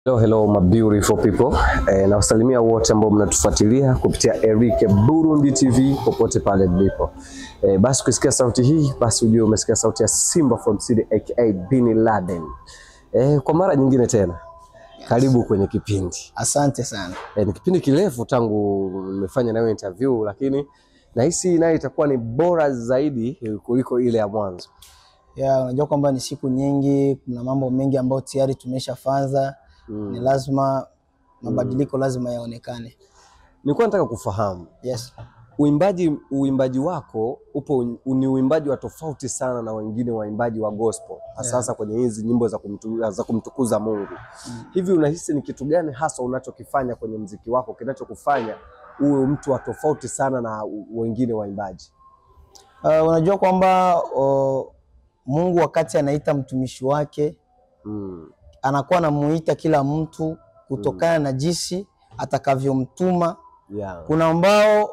Hello my beautiful people. Na wasalimia wote ambao mnatufuatilia kupitia Eric Burundi TV popote pale mlipo. Basi ukisikia sauti hii basi ujue umesikia sauti ya Simba from City aka Bin Laden. Kwa mara nyingine tena. Karibu kwenye kipindi. Asante sana. Ni kipindi kirefu tangu nimefanya nawe interview, lakini nahisi nayo itakuwa ni bora zaidi kuliko ile ya mwanzo. Unajua kwamba ni siku nyingi, kuna mambo mengi ambayo tayari tumeshafanza. Ni lazima mabadiliko lazima yaonekane. Nilikuwa nataka kufahamu. Yes. Uimbaji wako ni uimbaji wa tofauti sana na wengine waimbaji wa gospel. Sasa kwenye hizi nyimbo za kumtukuza Mungu. Hivi unahisi ni kitu gani hasa unachokifanya kwenye muziki wako kinachokufanya uwe mtu wa tofauti sana na wengine waimbaji? Unajua kwamba Mungu wakati anaita mtumishi wake anakuwa anamuita kila mtu kutokana na jinsi atakavyomtuma. Kuna ambao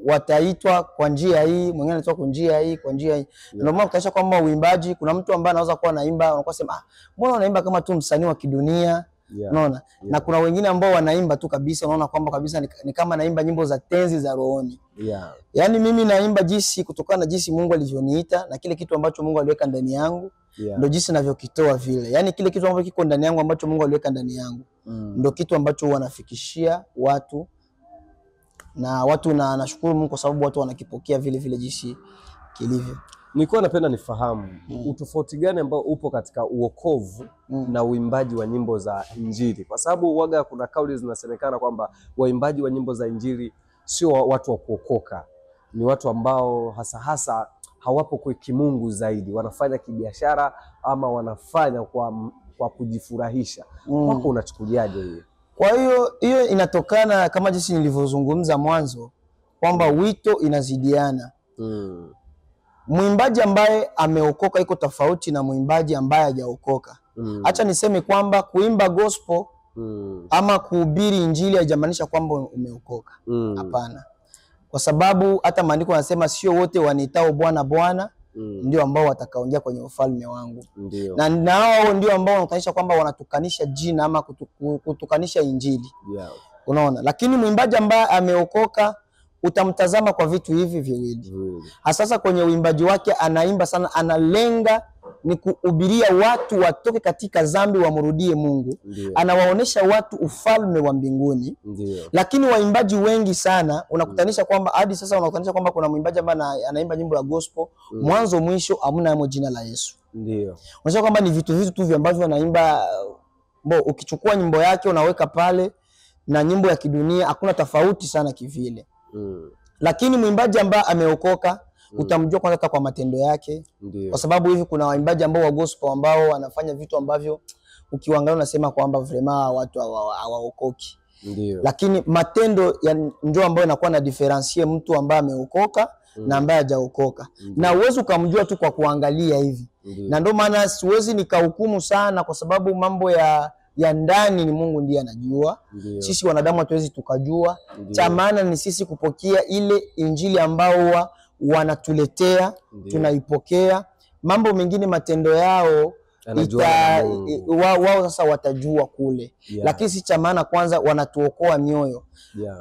wataitwa kwa njia hii, mwingine anaitwa kwa njia hii, kwa njia hii. Ndio maana utaisha kwamba uimbaji, kuna mtu ambaye anaweza kuwa anaimba anakuwa sema mbona unaimba kama tu msanii wa kidunia, unaona? Na kuna wengine ambao wanaimba tu kabisa, unaona kwamba kabisa ni kama naimba nyimbo za tenzi za rohoni. Yaani mimi naimba jinsi kutokana na jinsi Mungu alivyoniita na kile kitu ambacho Mungu aliweka ndani yangu. Ndio jinsi ninavyokitoa vile. Yaani kile kitu ambacho kiko ndani yangu ambacho Mungu aliweka ndani yangu. Ndio kitu ambacho wanafikishia watu. Na watu nashukuru Mungu kwa sababu watu wanakipokea vile vile jinsi kilivyo. Nilikuwa napenda nifahamu utofauti gani ambao upo katika uokovu na uimbaji wa nyimbo za Injili. Kwa sababu waga kuna kauli zinasemekana kwamba waimbaji wa nyimbo za Injili sio watu wa kuokoka. Ni watu ambao hasa hawapo kwa kimungu zaidi, wanafanya kibiashara ama wanafanya kwa kujifurahisha. Wako unachukuliaje hiyo? Kwa hiyo inatokana kama jinsi nilivyozungumza mwanzo kwamba wito inazidiana. Mwimbaji ambaye ameokoka iko tofauti na mwimbaji ambaye hajaokoka. Acha niseme kwamba kuimba gospel ama kuhubiri Injili haijamaanisha kwamba umeokoka. Hapana. Kwa sababu hata maandiko yanasema sio wote wanitao Bwana Bwana ndio ambao watakaoingia kwenye ufalme wangu. Na nao ndio ambao wanatanisha kwamba wanatukanisha jina ama kutukanisha Injili. Unaona? Lakini mwimbaji ambaye ameokoka utamtazama kwa vitu hivi viwili. Sasa kwenye uimbaji wake anaimba sana, analenga ni kuhubiria watu watoke katika dhambi wamrudie Mungu. Anawaonesha watu ufalme wa mbinguni. Lakini waimbaji wengi sana unakutanisha kwamba hadi sasa unakutanisha kwamba kuna mwimbaji ambaye anaimba nyimbo ya gospel mwanzo mwisho hamna jina la Yesu. Unajua kwamba ni vitu tu ambavyo anaimba. Ukichukua nyimbo yake unaweka pale na nyimbo ya kidunia hakuna tofauti sana kivile. Lakini mwimbaji ambaye ameokoka utamjua kwanza hata kwa matendo yake. Kwa sababu hivi kuna waimbaji ambao wa gospel ambao wanafanya vitu ambavyo ukiangalia unasema kwamba vraiment watu hawaokoki. Lakini matendo ndio ambayo inakuwa na differentiate mtu ambaye ameokoka na ambaye hajaokoka. Na uwezo ukamjua tu kwa kuangalia hivi. Na ndio maana siwezi nikahukumu sana kwa sababu mambo ya ndani ni Mungu ndiye anajua. Sisi wanadamu hatuwezi tukajua. Cha maana ni sisi kupokea ile Injili ambao wanatuletea, tunaipokea. Mambo mengine matendo yao wao sasa watajua kule. Lakini si cha maana kwanza wanatuokoa mioyo.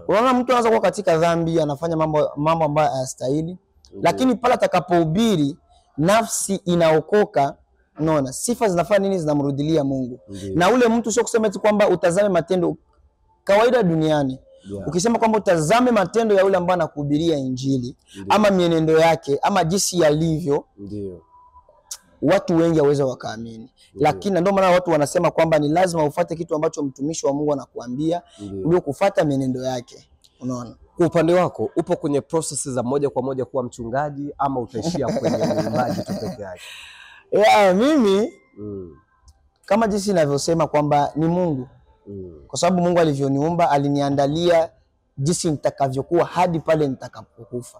Unaona mtu anaweza kuwa katika dhambi anafanya mambo ambayo hayastahili. Lakini pale atakapohubiri nafsi inaokoka. Unaona sifa zinafanya nini? Zinamrudilia Mungu. Na ule mtu sio kusema eti kwamba utazame matendo kawaida duniani. Ukisema kwamba utazame matendo ya yule ambaye anakuhubiria Injili ama mienendo yake ama jinsi yalivyo, watu wengi hawaweza wakaamini. Lakini ndio maana watu wanasema kwamba ni lazima ufuate kitu ambacho mtumishi wa Mungu anakuambia ndio kufuata mienendo yake. Unaona? Kwa upande wako upo kwenye process za moja kwa moja kuwa mchungaji ama utaishia kwenye uimbaji tu peke yake? Mimi kama jinsi ninavyosema kwamba ni Mungu. Kwa sababu Mungu alivyoniumba aliniandalia jinsi nitakavyokuwa hadi pale nitakapokufa.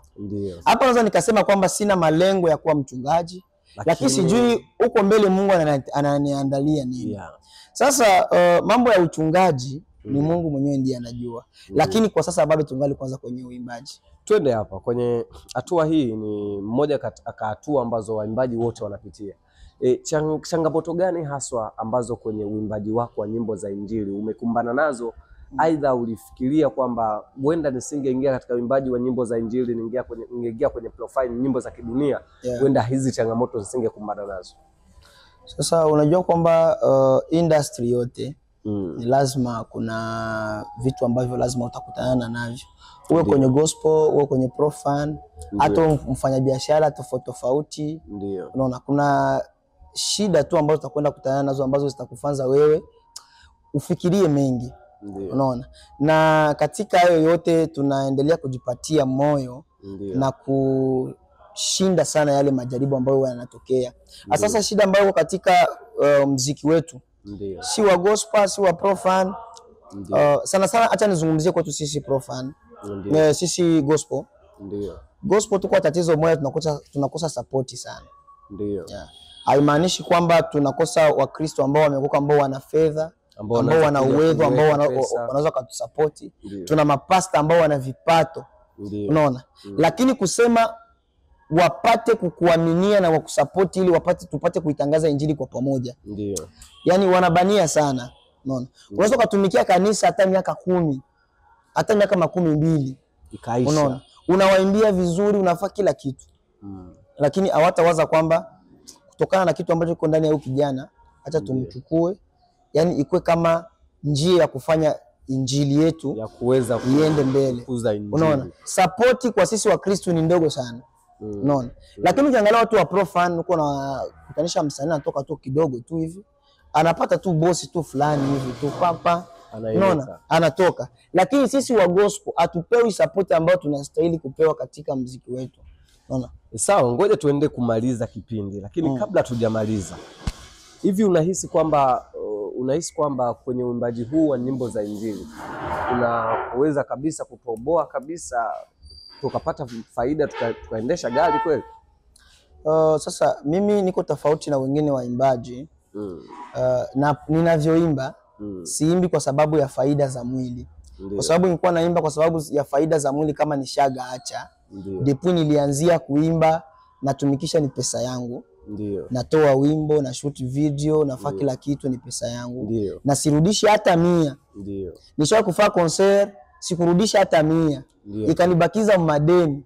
Hapa naweza nikasema kwamba sina malengo ya kuwa mchungaji, lakini sijui huko mbele Mungu ananiandalia nini. Sasa mambo ya uchungaji ni Mungu mwenyewe ndiye anajua. Lakini kwa sasa bado tungali kwanza kwenye uimbaji. Twende hapa kwenye hatua hii, ni mmoja katika hatua ambazo waimbaji wote wanapitia. Changamoto gani haswa ambazo kwenye uimbaji wako wa nyimbo za Injili umekumbana nazo? Aidha ulifikiria kwamba huenda nisingeingia katika uimbaji wa nyimbo za Injili, ningeingia kwenye profile nyimbo za kidunia, huenda hizi changamoto nisingekumbana nazo? Sasa unajua kwamba industry yote ni lazima kuna vitu ambavyo lazima utakutana navyo. Uwe kwenye gospel, uwe kwenye profan, hata mfanyabiashara tofauti. Ndio. Unaona kuna shida tu ambazo utakwenda kukutana nazo ambazo zitakufanza wewe ufikirie mengi. Unaona? Na katika hayo yote tunaendelea kujipatia moyo na kushinda sana yale majaribu ambayo yanatokea. Sasa shida ambayo katika muziki wetu si wa gospel, si wa profan. Sana acha nizungumzie kwetu sisi profan. Sisi gospel. Ndio. Gospel tuko tatizo moja, tunakosa support sana. Ndio. Haimaanishi kwamba tunakosa Wakristo ambao wameokoka, ambao wana fedha, ambao wana uwezo, ambao wanaweza kutusupport. Tuna mapasta ambao wana vipato. Unaona? Lakini kusema wapate kukuaminia na wakusupport ili tupate kuitangaza Injili kwa pamoja. Ndio. Yani wanabania sana. Unaona? Unaweza kutumikia kanisa hata miaka 10, hata miaka 12 ikaisha. Unaona? Unawaimbia vizuri, unafaa kila kitu. Lakini hawatawaza kwamba kutokana na kitu ambacho kiko ndani ya huyu kijana acha tumchukue, yani ikuwe kama njia ya kufanya Injili yetu ya kuweza iende mbele. Unaona? Support kwa sisi wa Kristo ni ndogo sana. Unaona? Lakini ukiangalia watu wa profan, uko na kutanisha msanii anatoka tu kidogo tu hivi, anapata tu bosi tu fulani hivi tu papa, unaona, anatoka. Lakini sisi wa gospel hatupewi support ambayo tunastahili kupewa katika muziki wetu. Unaona? Sawa, ngoja tuende kumaliza kipindi, lakini kabla tujamaliza, hivi unahisi kwamba kwenye uimbaji huu wa nyimbo za Injili unaweza kabisa kutoboa kabisa tukapata faida tukaendesha gari kweli? Sasa mimi niko tofauti na wengine waimbaji. Na ninavyoimba siimbi kwa sababu ya faida za mwili. Kwa sababu nilikuwa naimba kwa sababu ya faida za mwili kama nishaga acha. Depuis nilianzia kuimba natumikisha ni pesa yangu. Ndio. Natoa wimbo, na shoot video, nafaa kila kitu ni pesa yangu. Ndio. Na sirudishi hata 100. Ndio. Nishawahi kufanya concert, sikurudisha hata 100. Ikanibakiza madeni.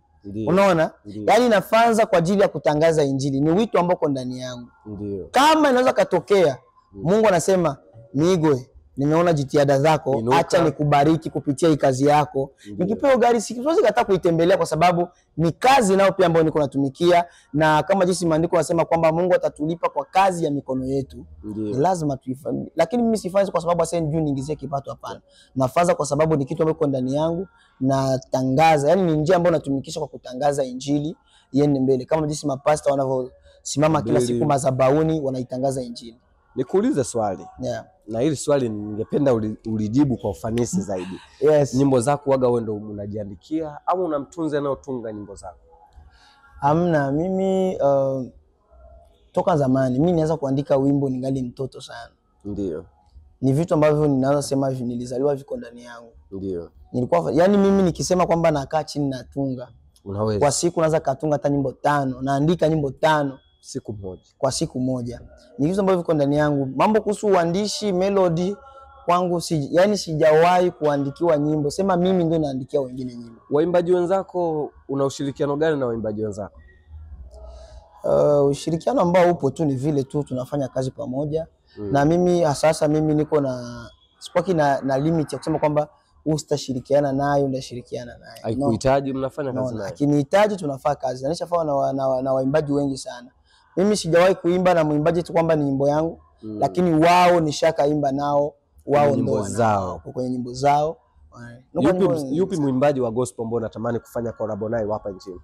Unaona? Yaani nafanza kwa ajili ya kutangaza Injili. Ni wito ambao uko ndani yangu. Ndio. Kama inaweza katokea, Mungu anasema, "Migwe, nimeona jitihada zako, acha nikubariki kupitia hii kazi yako." Nikipewa gari siwezi kataa kuitembelea kwa sababu ni kazi nao pia ambayo niko natumikia, na kama jinsi maandiko yanasema kwamba Mungu atatulipa kwa kazi ya mikono yetu. Ni lazima tuifanye. Lakini mimi sifanyi kwa sababu asante juu niingizie kipato, hapana. Nafanza kwa sababu ni kitu ambacho ndani yangu na tangaza, yani ni njia ambayo natumikisha kwa kutangaza Injili iende mbele. Kama jinsi mapasta wanavyosimama kila siku madhabahuni wanaitangaza Injili. Nikuulize swali. Na hili swali ningependa ulijibu kwa ufanisi zaidi. Nyimbo zako waga wewe ndio unajiandikia au unamtunza anayotunga nyimbo zako? Hamna, mimi toka zamani mimi nianza kuandika wimbo ningali mtoto sana. Ndio. Ni vitu ambavyo ninaweza sema nilizaliwa viko ndani yangu. Ndio. Nilikuwa yani mimi nikisema kwamba nakaa chini natunga. Unaweza. Kwa siku naanza katunga hata nyimbo 5, naandika nyimbo 5 siku moja. Kwa siku moja. Ni vitu ambavyo viko ndani yangu. Mambo kuhusu uandishi, melody kwangu yani sijawahi kuandikiwa nyimbo. Sema mimi ndio naandikia wengine nyimbo. Waimbaji wenzako una ushirikiano gani na waimbaji wenzako? Ushirikiano ambao upo tu ni vile tu tunafanya kazi pamoja. Na mimi sasa mimi niko na sipaki na limit ya kusema kwamba usitashirikiana naye, ndashirikiana naye. Haikuhitaji mnafanya kazi naye. Akinihitaji tunafanya kazi. Na nishafanya na waimbaji wengi sana. Mimi sijawahi kuimba na mwimbaji tu kwamba ni nyimbo yangu, lakini wao nishakaimba nao, wao ndio zao kwenye nyimbo zao. Yupi mwimbaji wa gospel ambao unatamani kufanya collab naye hapa nchini?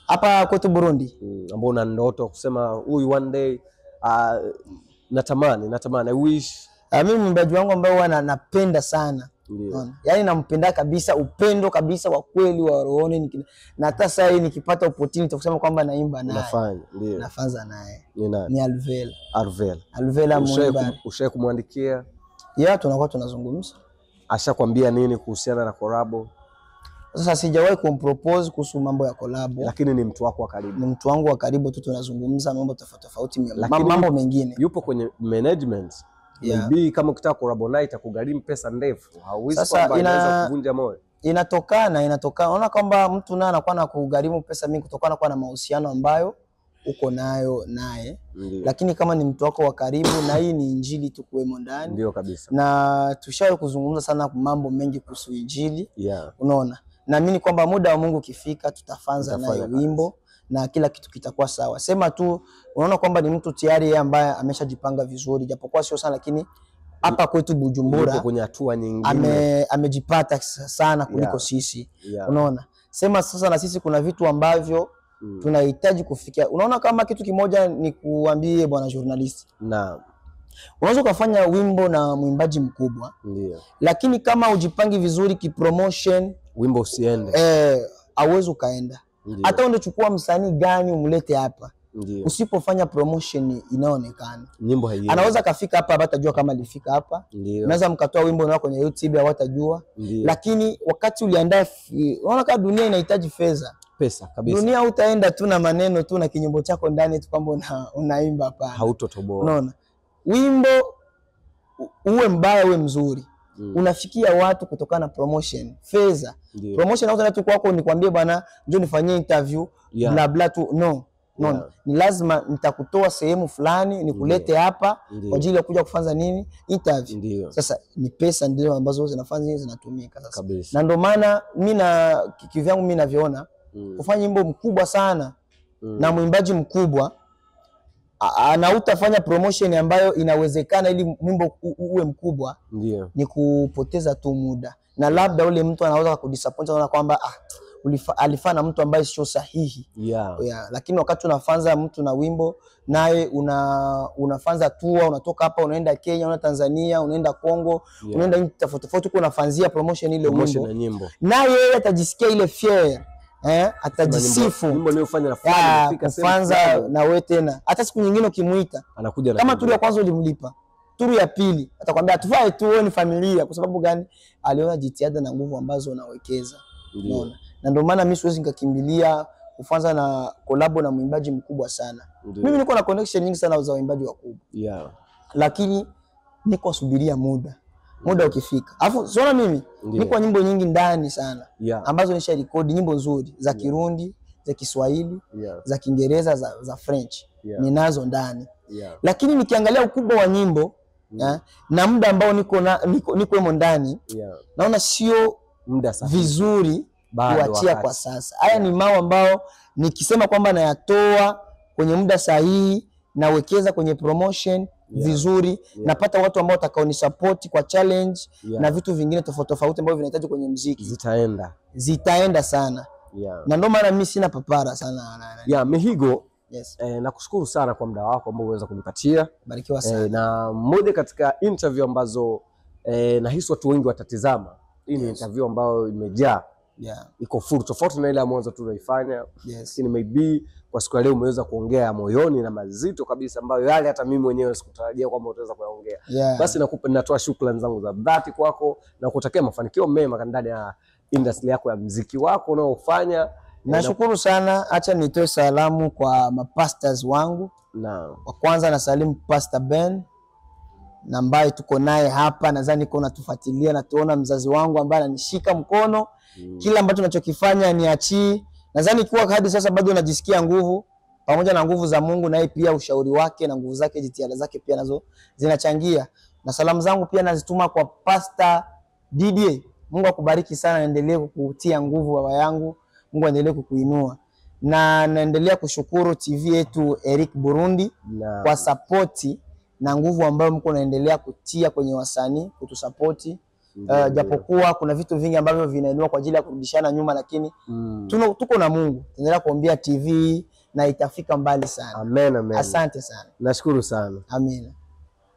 Hapa kwetu Burundi. Ambao una ndoto kusema huyu one day natamani I wish. Mimi mwimbaji wangu ambao napenda sana. Yaani nampenda kabisa, upendo kabisa wa kweli wa rohoni, na hata sasa hivi nikipata opportunity kusema kwamba naimba naye. Unafanya, ndio. Nafanza naye. Ni nani? Ni Alvela. Alvela mwimba. Ushaye kumwandikia? Tunakuwa tunazungumza. Ashakwambia nini kuhusiana na collab? Sasa sijawahi kumpropose kuhusu mambo ya collab. Lakini ni mtu wako wa karibu. Ni mtu wangu wa karibu tu, tunazungumza mambo tofauti, mambo mengine. Yupo kwenye management. Maybe kama ukitaka collab naye itakugharimu pesa ndefu. Hauwezi kwamba inaweza kuvunja moyo. Inatokana. Unaona kwamba mtu naye anakuwa na kugharimu pesa mingi kutokana kwa na mahusiano ambayo uko nayo naye. Lakini kama ni mtu wako wa karibu na hii ni injili tu kuwemo ndani. Ndio kabisa. Na tushawahi kuzungumza sana mambo mengi kuhusu injili. Yeah. Unaona? Naamini kwamba muda wa Mungu ukifika tutafanza naye wimbo na kila kitu kitakuwa sawa. Sema tu unaona kwamba ni mtu tayari yeye ambaye ameshajipanga vizuri, japokuwa sio sana, lakini hapa kwetu Bujumbura yupo kwenye hatua nyingine. Amejipata sana kuliko sisi. Unaona? Sema sasa na sisi kuna vitu ambavyo tunahitaji kufikia. Unaona kama kitu kimoja ni kuambie bwana journalist. Naam. Unaweza kufanya wimbo na mwimbaji mkubwa. Ndio. Lakini kama ujipangi vizuri kipromotion, wimbo usiende. Hauwezi ukaenda. Hata ungechukua msanii gani umlete hapa. Usipofanya promotion inaonekana. Nyimbo haiende. Anaweza kafika hapa hawatajua kama alifika hapa. Unaweza mkatoa wimbo wako kwenye YouTube hawatajua. Lakini wakati uliandaa, unaona kama dunia inahitaji pesa kabisa. Dunia utaenda tu na maneno tu na kinyimbo chako ndani tu kwamba unaimba hapa. Hautotoboa. Unaona? Wimbo uwe mbaya uwe mzuri. Unafikia watu kutokana na promotion. Promotion au tu kwako nikwambie bwana njoo nifanyie interview bla bla tu. No. Ni lazima nitakutoa sehemu fulani nikulete hapa kwa ajili ya kuja kufanya nini? Interview. Sasa ni pesa ndio ambazo zinafanya zinatumika sasa. Na ndio maana mimi na kivyangu mimi navyoona kufanya wimbo mkubwa sana na mwimbaji mkubwa na utafanya promotion ambayo inawezekana ili wimbo uwe mkubwa, ni kupoteza tu muda. Na labda ule mtu anaweza kudisappoint na kwamba alifanya mtu ambaye sio sahihi. Lakini wakati unafanza mtu na wimbo naye unafanza tour, unatoka hapa unaenda Kenya, unaenda Tanzania, unaenda Kongo, unaenda nchi tofauti uko unafanzia promotion ile wimbo. Naye yeye atajisikia ile fier. Atajisifu wimbo niliyofanya kufanza na wewe tena. Hata siku nyingine ukimuita anakuja kama turu ya kwanza ulimlipa, turu ya pili atakwambia tufae tu, wewe ni familia. Kwa sababu gani? Aliona jitihada na nguvu ambazo unawekeza. Unaona? Na ndio maana mimi siwezi nikakimbilia kufanza na collab na mwimbaji mkubwa sana. Mimi niko na connection nyingi sana za waimbaji wakubwa. Lakini niko subiria muda ukifika. Alafu siona mimi niko nyimbo nyingi ndani sana ambazo nisha record, nyimbo nzuri za Kirundi, za Kiswahili, za Kiingereza, za French. Ninazo ndani. Lakini nikiangalia ukubwa wa nyimbo na muda ambao niko ndani, naona sio muda vizuri kuachia kwa sasa. Haya ni mambo ambao nikisema kwamba nayatoa kwenye muda sahihi, nawekeza kwenye promotion vizuri, napata watu ambao watakaoni support kwa challenge na vitu vingine tofauti ambavyo vinahitaji kwenye muziki, zitaenda sana. Na ndio maana mimi sina papara sana. Mihigo, nakushukuru sana kwa muda wako ambao uweza kunipatia. Barikiwa sana. Na moja katika interview ambazo nahisi watu wengi watatizama, hii ni interview ambayo imejaa, iko full tofauti na ile ya mwanzo tunaifanya. Lakini maybe kwa siku ya leo umeweza kuongea ya moyoni na mazito kabisa ambayo yale hata mimi mwenyewe sikutarajia kwamba utaweza kuyaongea. Basi natoa shukrani zangu za dhati kwako na kutakia mafanikio mema ndani ya industry yako ya muziki wako unaofanya. Nashukuru sana. Acha nitoe salamu kwa mapastors wangu. Wa kwanza na salimu Pastor Ben na ambaye tuko naye hapa, nadhani uko unatufuatilia na tuona mzazi wangu ambaye ananishika mkono. Kila ambacho tunachokifanya niachii. Nadhani kwa hadi sasa bado najisikia nguvu, pamoja na nguvu za Mungu na yeye pia ushauri wake na nguvu zake, jitihada zake pia nazo zinachangia. Na salamu zangu pia nazituma kwa Pastor Didier. Mungu akubariki sana, naendelee kukutia nguvu baba yangu. Mungu aendelee kukuinua. Na naendelea kushukuru TV yetu Eric Burundi kwa support na nguvu ambayo mko naendelea kutia kwenye wasanii kutusapoti. Japokuwa kuna vitu vingi ambavyo vinaendelea kwa ajili ya kurudishana nyuma, lakini tuko na Mungu. Tunaendelea kuombea TV na itafika mbali sana. Amen. Asante sana. Nashukuru sana. Amina.